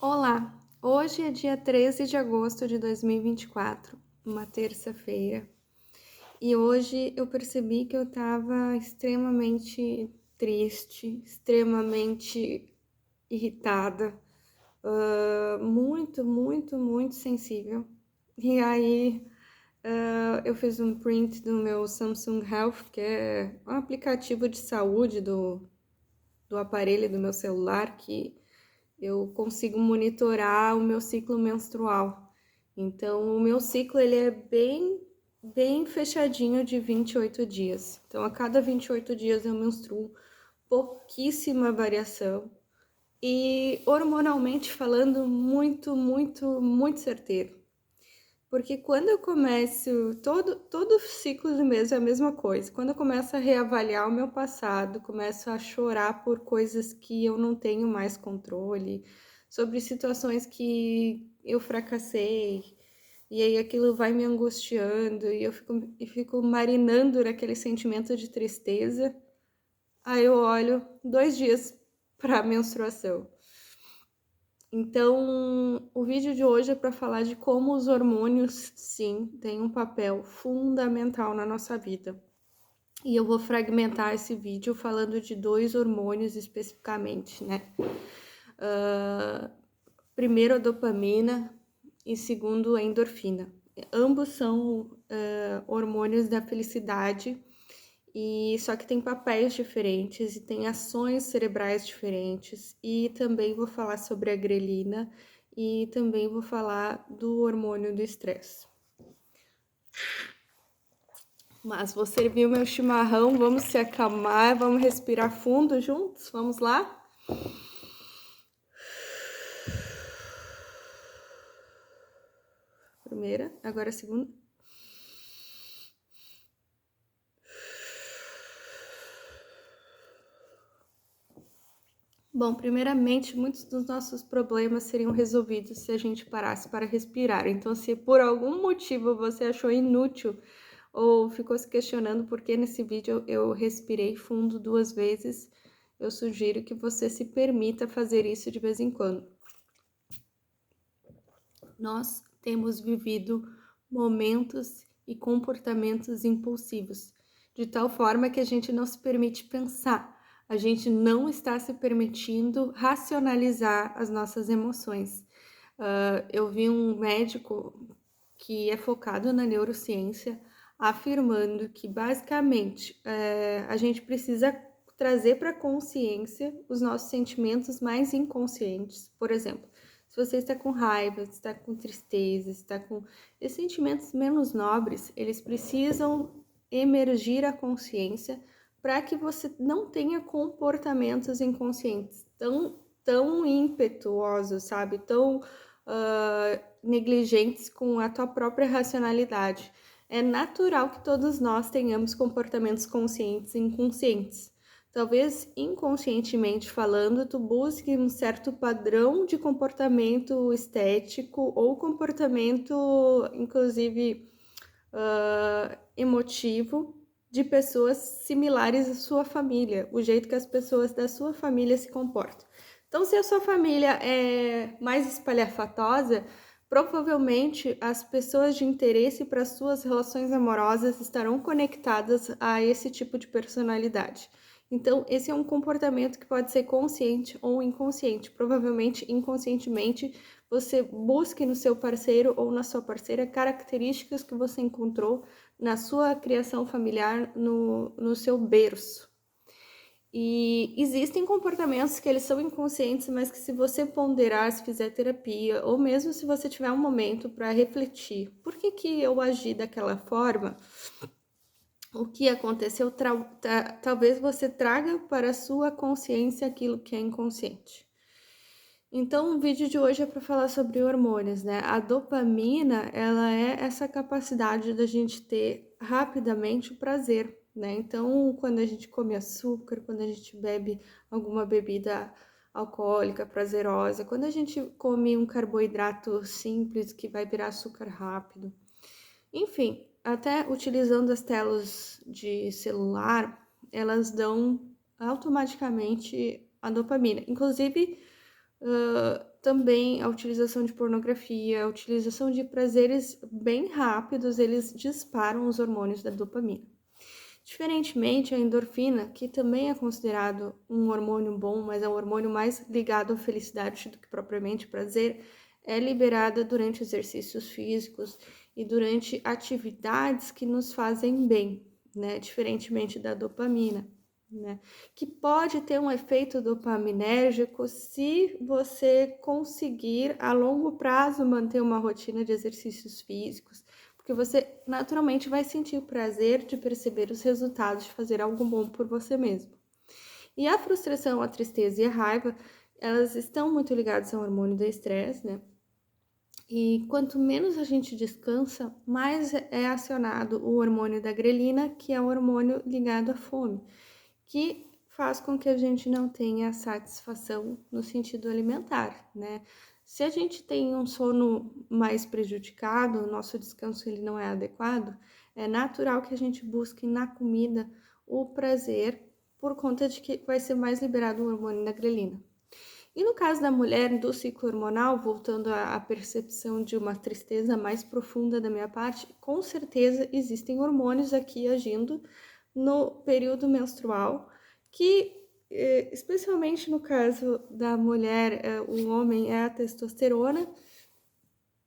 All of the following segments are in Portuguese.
Olá, hoje é dia 13 de agosto de 2024, uma terça-feira, e hoje eu percebi que eu estava extremamente triste, extremamente irritada, muito, muito, muito sensível. E aí, eu fiz um print do meu Samsung Health, que é um aplicativo de saúde do aparelho do meu celular, que eu consigo monitorar o meu ciclo menstrual. Então, o meu ciclo ele é bem fechadinho de 28 dias. Então, a cada 28 dias eu menstruo, pouquíssima variação e hormonalmente falando muito, muito, muito certeiro. Porque quando eu começo, todo ciclo de mês é a mesma coisa. Quando eu começo a reavaliar o meu passado, começo a chorar por coisas que eu não tenho mais controle, sobre situações que eu fracassei, e aí aquilo vai me angustiando, e fico marinando naquele sentimento de tristeza. Aí eu olho 2 dias para a menstruação. Então, o vídeo de hoje é para falar de como os hormônios, sim, têm um papel fundamental na nossa vida. E eu vou fragmentar esse vídeo falando de 2 hormônios especificamente, né? Primeiro a dopamina e segundo a endorfina. Ambos são hormônios da felicidade, e só que tem papéis diferentes e tem ações cerebrais diferentes. E também vou falar sobre a grelina e também vou falar do hormônio do estresse. Mas vou servir o meu chimarrão, vamos se acalmar, vamos respirar fundo juntos, vamos lá? Primeira, agora a segunda. Bom, primeiramente, muitos dos nossos problemas seriam resolvidos se a gente parasse para respirar. Então, se por algum motivo você achou inútil ou ficou se questionando por que nesse vídeo eu respirei fundo 2 vezes, eu sugiro que você se permita fazer isso de vez em quando. Nós temos vivido momentos e comportamentos impulsivos, de tal forma que a gente não se permite pensar, a gente não está se permitindo racionalizar as nossas emoções. Eu vi um médico que é focado na neurociência afirmando que basicamente a gente precisa trazer para a consciência os nossos sentimentos mais inconscientes. Por exemplo, se você está com raiva, se está com tristeza, se está com esses sentimentos menos nobres, eles precisam emergir à consciência para que você não tenha comportamentos inconscientes tão impetuosos, sabe? Tão negligentes com a tua própria racionalidade. É natural que todos nós tenhamos comportamentos conscientes e inconscientes. Talvez inconscientemente falando, tu busque um certo padrão de comportamento estético ou comportamento, inclusive, emotivo de pessoas similares à sua família, o jeito que as pessoas da sua família se comportam. Então, se a sua família é mais espalhafatosa, provavelmente as pessoas de interesse para suas relações amorosas estarão conectadas a esse tipo de personalidade. Então, esse é um comportamento que pode ser consciente ou inconsciente. Provavelmente, inconscientemente, você busque no seu parceiro ou na sua parceira características que você encontrou na sua criação familiar, no seu berço. E existem comportamentos que eles são inconscientes, mas que se você ponderar, se fizer terapia, ou mesmo se você tiver um momento para refletir, por que eu agi daquela forma? O que aconteceu? Talvez você traga para a sua consciência aquilo que é inconsciente. Então, o vídeo de hoje é para falar sobre hormônios, né? A dopamina, ela é essa capacidade da gente ter rapidamente o prazer, né? Então, quando a gente come açúcar, quando a gente bebe alguma bebida alcoólica prazerosa, quando a gente come um carboidrato simples que vai virar açúcar rápido, enfim, até utilizando as telas de celular, elas dão automaticamente a dopamina. Inclusive, Também a utilização de pornografia, a utilização de prazeres bem rápidos, eles disparam os hormônios da dopamina. Diferentemente, a endorfina, que também é considerado um hormônio bom, mas é um hormônio mais ligado à felicidade do que propriamente prazer, é liberada durante exercícios físicos e durante atividades que nos fazem bem, né? Diferentemente da dopamina, né? Que pode ter um efeito dopaminérgico se você conseguir a longo prazo manter uma rotina de exercícios físicos, porque você naturalmente vai sentir o prazer de perceber os resultados de fazer algo bom por você mesmo. E a frustração, a tristeza e a raiva, elas estão muito ligadas ao hormônio do estresse, né? E quanto menos a gente descansa, mais é acionado o hormônio da grelina, que é o hormônio ligado à fome, que faz com que a gente não tenha satisfação no sentido alimentar, né? Se a gente tem um sono mais prejudicado, o nosso descanso ele não é adequado, é natural que a gente busque na comida o prazer por conta de que vai ser mais liberado o hormônio da grelina. E no caso da mulher, do ciclo hormonal, voltando à percepção de uma tristeza mais profunda da minha parte, com certeza existem hormônios aqui agindo no período menstrual, que, especialmente no caso da mulher, o homem é a testosterona,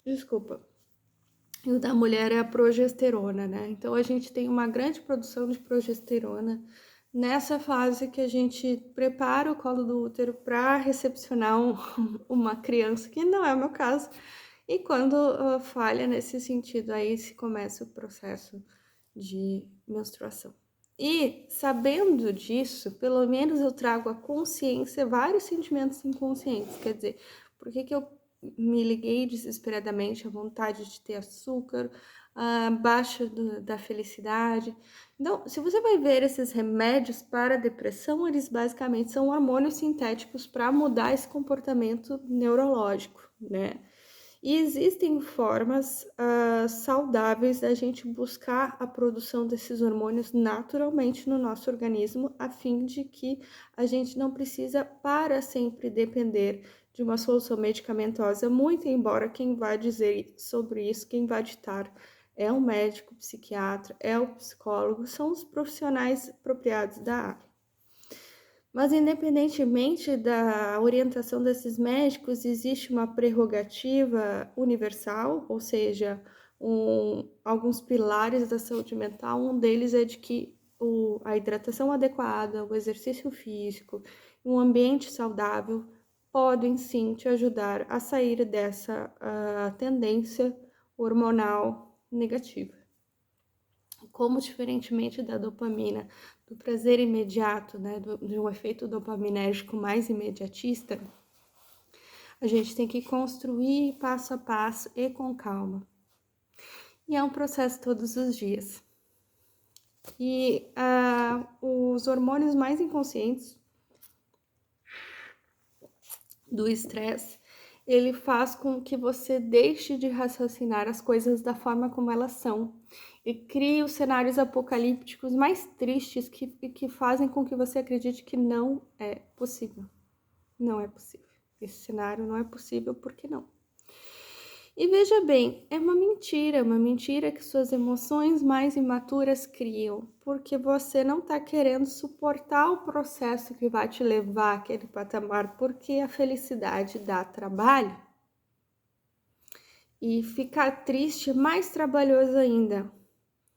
desculpa, e o da mulher é a progesterona, né? Então a gente tem uma grande produção de progesterona nessa fase que a gente prepara o colo do útero para recepcionar uma criança, que não é o meu caso, e quando falha nesse sentido, aí se começa o processo de menstruação. E sabendo disso, pelo menos eu trago à consciência vários sentimentos inconscientes, quer dizer, por que eu me liguei desesperadamente à vontade de ter açúcar, a baixa da felicidade. Então, se você vai ver esses remédios para a depressão, eles basicamente são hormônios sintéticos para mudar esse comportamento neurológico, né? E existem formas saudáveis da gente buscar a produção desses hormônios naturalmente no nosso organismo, a fim de que a gente não precisa para sempre depender de uma solução medicamentosa, muito embora quem vai dizer sobre isso, quem vai ditar é o médico, o psiquiatra, é o psicólogo, são os profissionais apropriados da área. Mas, independentemente da orientação desses médicos, existe uma prerrogativa universal, ou seja, alguns pilares da saúde mental. Um deles é de que a hidratação adequada, o exercício físico, um ambiente saudável podem sim te ajudar a sair dessa tendência hormonal negativa. Como diferentemente da dopamina, do prazer imediato, né, de um efeito dopaminérgico mais imediatista, a gente tem que construir passo a passo e com calma. E é um processo todos os dias. E os hormônios mais inconscientes do estresse, ele faz com que você deixe de raciocinar as coisas da forma como elas são e crie os cenários apocalípticos mais tristes que fazem com que você acredite que não é possível. Não é possível. Esse cenário não é possível, por que não? E veja bem, é uma mentira que suas emoções mais imaturas criam, porque você não está querendo suportar o processo que vai te levar àquele patamar, porque a felicidade dá trabalho. E ficar triste é mais trabalhoso ainda.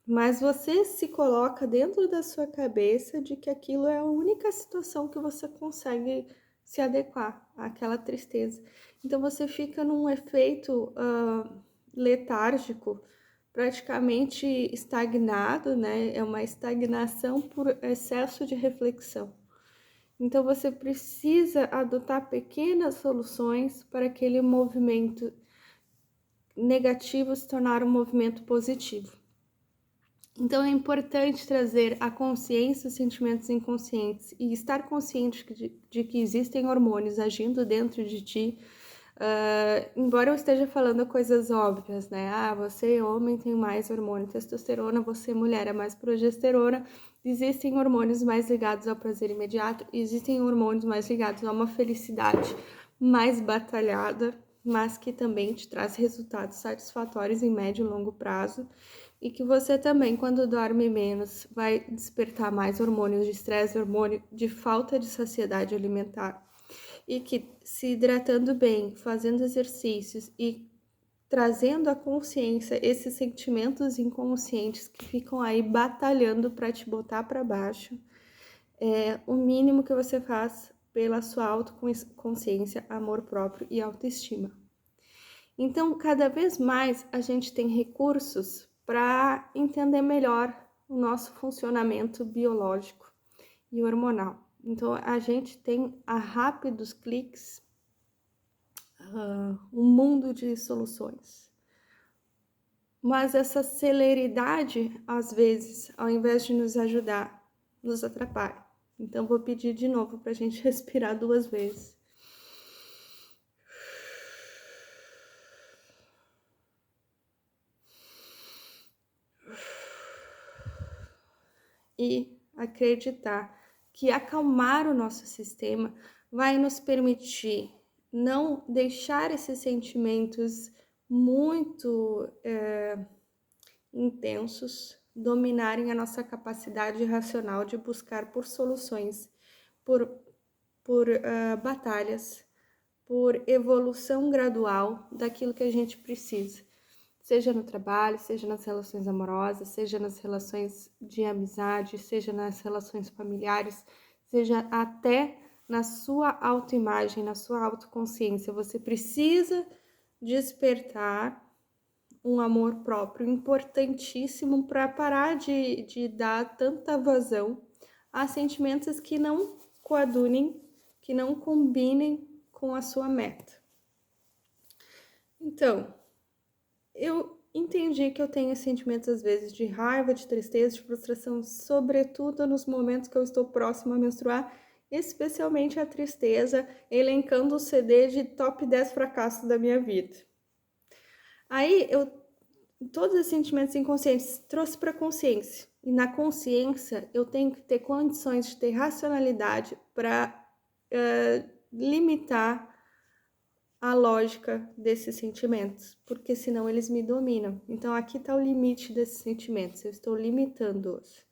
Mas você se coloca dentro da sua cabeça de que aquilo é a única situação que você consegue se adequar àquela tristeza. Então você fica num efeito letárgico, praticamente estagnado, né? É uma estagnação por excesso de reflexão. Então você precisa adotar pequenas soluções para aquele movimento negativo se tornar um movimento positivo. Então é importante trazer a consciência os sentimentos inconscientes e estar consciente de que existem hormônios agindo dentro de ti, embora eu esteja falando coisas óbvias, né? Você homem tem mais hormônio testosterona, você mulher é mais progesterona, existem hormônios mais ligados ao prazer imediato, existem hormônios mais ligados a uma felicidade mais batalhada, mas que também te traz resultados satisfatórios em médio e longo prazo, e que você também, quando dorme menos, vai despertar mais hormônios de estresse, hormônio de falta de saciedade alimentar, e que se hidratando bem, fazendo exercícios e trazendo à consciência esses sentimentos inconscientes que ficam aí batalhando para te botar para baixo, é o mínimo que você faz pela sua autoconsciência, amor próprio e autoestima. Então, cada vez mais a gente tem recursos para entender melhor o nosso funcionamento biológico e hormonal. Então, a gente tem a rápidos cliques um mundo de soluções. Mas essa celeridade, às vezes, ao invés de nos ajudar, nos atrapalha. Então, vou pedir de novo para a gente respirar 2 vezes. E acreditar que acalmar o nosso sistema vai nos permitir não deixar esses sentimentos muito intensos dominarem a nossa capacidade racional de buscar por soluções, por batalhas, por evolução gradual daquilo que a gente precisa, seja no trabalho, seja nas relações amorosas, seja nas relações de amizade, seja nas relações familiares, seja até na sua autoimagem, na sua autoconsciência. Você precisa despertar um amor próprio importantíssimo para parar de dar tanta vazão a sentimentos que não coadunem, que não combinem com a sua meta. Então, eu entendi que eu tenho sentimentos às vezes de raiva, de tristeza, de frustração, sobretudo nos momentos que eu estou próxima a menstruar, especialmente a tristeza, elencando o CD de top 10 fracassos da minha vida. Aí todos esses sentimentos inconscientes trouxe para a consciência. E na consciência eu tenho que ter condições de ter racionalidade para limitar a lógica desses sentimentos, porque senão eles me dominam. Então aqui está o limite desses sentimentos, eu estou limitando-os.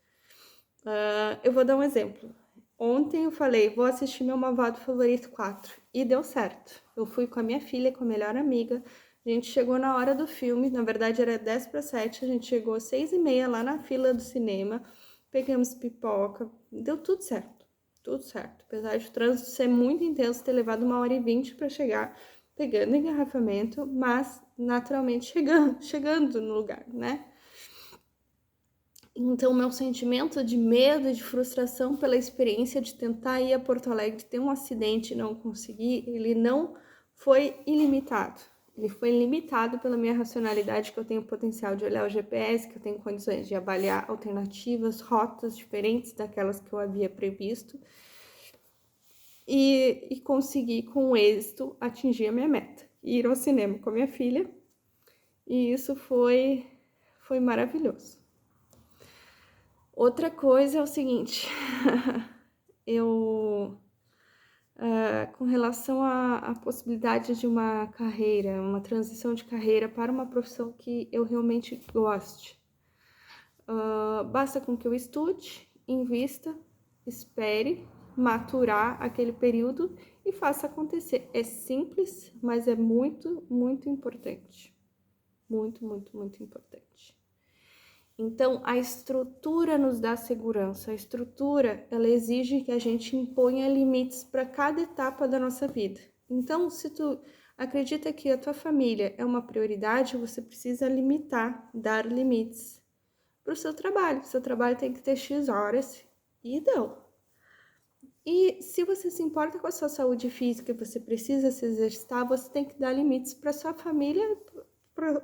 Eu vou dar um exemplo. Ontem eu falei, vou assistir meu Malvado Favorito 4 e deu certo. Eu fui com a minha filha, com a melhor amiga, a gente chegou na hora do filme, na verdade era 10 para 7, a gente chegou às 6h30 lá na fila do cinema, pegamos pipoca, deu tudo certo, tudo certo. Apesar de o trânsito ser muito intenso, ter levado 1h20 para chegar, pegando engarrafamento, mas naturalmente chegando no lugar, né? Então, meu sentimento de medo e de frustração pela experiência de tentar ir a Porto Alegre, ter um acidente e não conseguir, ele não foi ilimitado. Ele foi limitado pela minha racionalidade, que eu tenho potencial de olhar o GPS, que eu tenho condições de avaliar alternativas, rotas diferentes daquelas que eu havia previsto e conseguir com êxito atingir a minha meta, ir ao cinema com a minha filha, e isso foi maravilhoso. Outra coisa é o seguinte, com relação à possibilidade de uma carreira, uma transição de carreira para uma profissão que eu realmente goste, basta com que eu estude, invista, espere maturar aquele período e faça acontecer. É simples, mas é muito, muito importante. Muito, muito, muito importante. Então, a estrutura nos dá segurança. A estrutura, ela exige que a gente imponha limites para cada etapa da nossa vida. Então, se tu acredita que a tua família é uma prioridade, você precisa limitar, dar limites para o seu trabalho. Seu trabalho tem que ter X horas e deu. E se você se importa com a sua saúde física e você precisa se exercitar, você tem que dar limites para sua família,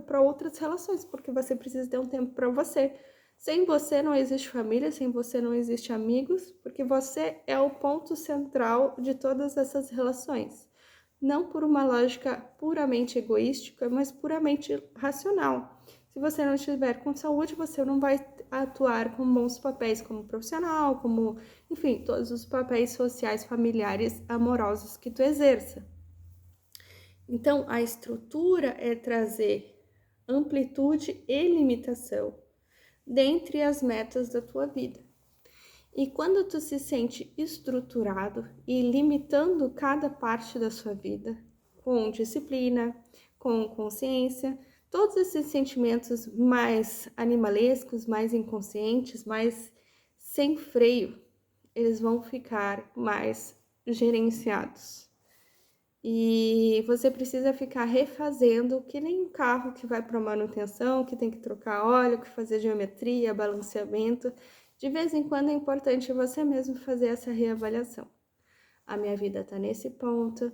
para outras relações, porque você precisa ter um tempo para você. Sem você não existe família, sem você não existe amigos, porque você é o ponto central de todas essas relações. Não por uma lógica puramente egoística, mas puramente racional. Se você não estiver com saúde, você não vai atuar com bons papéis como profissional, como, enfim, todos os papéis sociais, familiares, amorosos que tu exerça. Então, a estrutura é trazer amplitude e limitação dentre as metas da tua vida. E quando tu se sente estruturado e limitando cada parte da sua vida, com disciplina, com consciência, todos esses sentimentos mais animalescos, mais inconscientes, mais sem freio, eles vão ficar mais gerenciados. E você precisa ficar refazendo, que nem um carro que vai para manutenção, que tem que trocar óleo, que fazer geometria, balanceamento. De vez em quando é importante você mesmo fazer essa reavaliação. A minha vida está nesse ponto,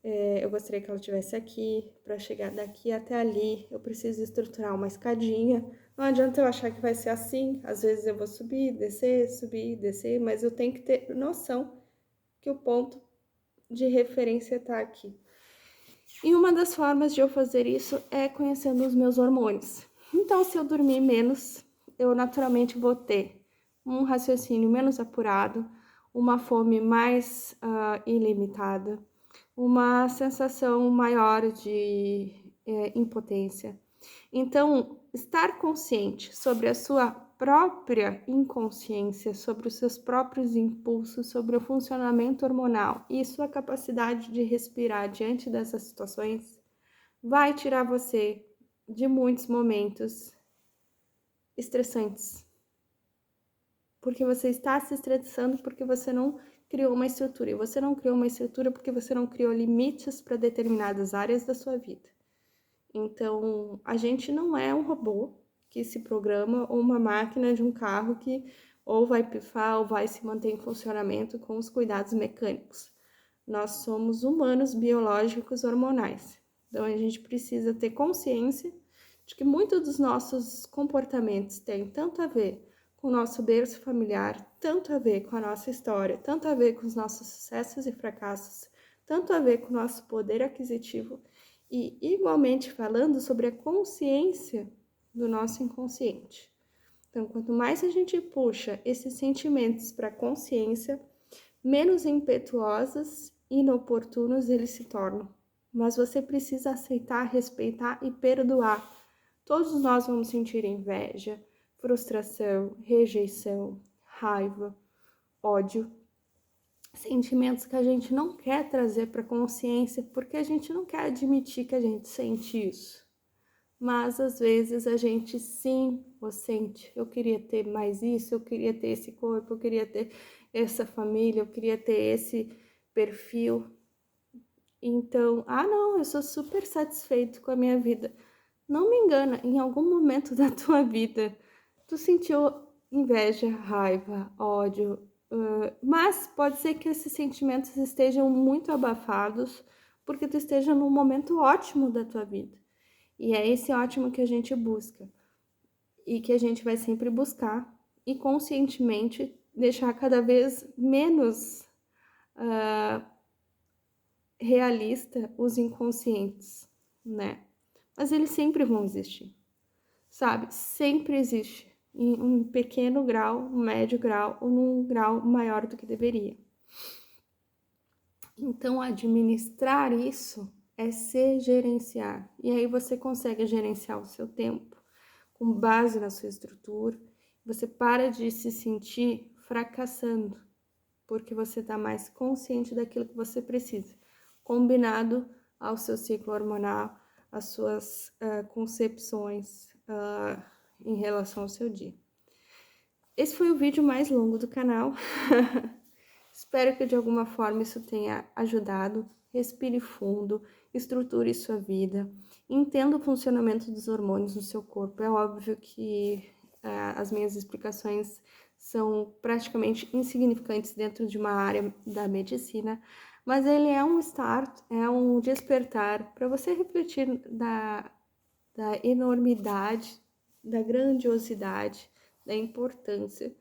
eu gostaria que ela estivesse aqui, para chegar daqui até ali, eu preciso estruturar uma escadinha. Não adianta eu achar que vai ser assim, às vezes eu vou subir, descer, mas eu tenho que ter noção que o ponto de referência está aqui. E uma das formas de eu fazer isso é conhecendo os meus hormônios. Então, se eu dormir menos, eu naturalmente vou ter um raciocínio menos apurado, uma fome mais ilimitada, uma sensação maior de impotência. Então, estar consciente sobre a sua própria inconsciência, sobre os seus próprios impulsos, sobre o funcionamento hormonal e sua capacidade de respirar diante dessas situações, vai tirar você de muitos momentos estressantes. Porque você está se estressando porque você não criou uma estrutura. E você não criou uma estrutura porque você não criou limites para determinadas áreas da sua vida. Então, a gente não é um robô que se programa ou uma máquina de um carro que ou vai pifar ou vai se manter em funcionamento com os cuidados mecânicos. Nós somos humanos biológicos hormonais. Então, a gente precisa ter consciência de que muitos dos nossos comportamentos têm tanto a ver com o nosso berço familiar, tanto a ver com a nossa história, tanto a ver com os nossos sucessos e fracassos, tanto a ver com o nosso poder aquisitivo e, igualmente, falando sobre a consciência do nosso inconsciente. Então, quanto mais a gente puxa esses sentimentos para a consciência, menos impetuosos e inoportunos eles se tornam. Mas você precisa aceitar, respeitar e perdoar. Todos nós vamos sentir inveja, frustração, rejeição, raiva, ódio, sentimentos que a gente não quer trazer para a consciência porque a gente não quer admitir que a gente sente isso. Mas às vezes a gente sim o sente. Eu queria ter mais isso, eu queria ter esse corpo, eu queria ter essa família, eu queria ter esse perfil. Então, não, eu sou super satisfeito com a minha vida. Não me engana, em algum momento da tua vida, tu sentiu inveja, raiva, ódio, mas pode ser que esses sentimentos estejam muito abafados porque tu esteja num momento ótimo da tua vida. E é esse ótimo que a gente busca e que a gente vai sempre buscar e conscientemente deixar cada vez menos realista os inconscientes, né? Mas eles sempre vão existir, sabe? Sempre existe em um pequeno grau, um médio grau ou num grau maior do que deveria. Então, administrar isso é se gerenciar. E aí você consegue gerenciar o seu tempo com base na sua estrutura. Você para de se sentir fracassando, porque você está mais consciente daquilo que você precisa, combinado ao seu ciclo hormonal, às suas concepções em relação ao seu dia. Esse foi o vídeo mais longo do canal. Espero que de alguma forma isso tenha ajudado. Respire fundo, estruture sua vida, entenda o funcionamento dos hormônios no seu corpo. É óbvio que as minhas explicações são praticamente insignificantes dentro de uma área da medicina, mas ele é um start, é um despertar para você refletir da enormidade, da grandiosidade, da importância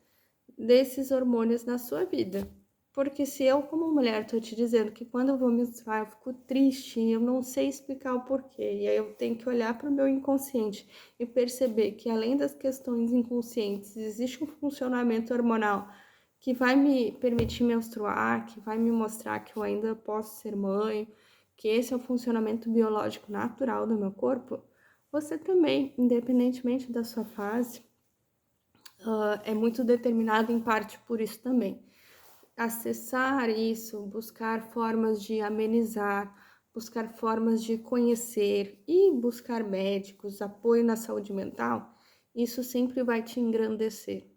desses hormônios na sua vida. Porque se eu, como mulher, tô te dizendo que quando eu vou menstruar eu fico triste, eu não sei explicar o porquê, e aí eu tenho que olhar para o meu inconsciente e perceber que além das questões inconscientes, existe um funcionamento hormonal que vai me permitir menstruar, que vai me mostrar que eu ainda posso ser mãe, que esse é o funcionamento biológico natural do meu corpo, você também, independentemente da sua fase, é muito determinado em parte por isso também. Acessar isso, buscar formas de amenizar, buscar formas de conhecer e buscar médicos, apoio na saúde mental, isso sempre vai te engrandecer.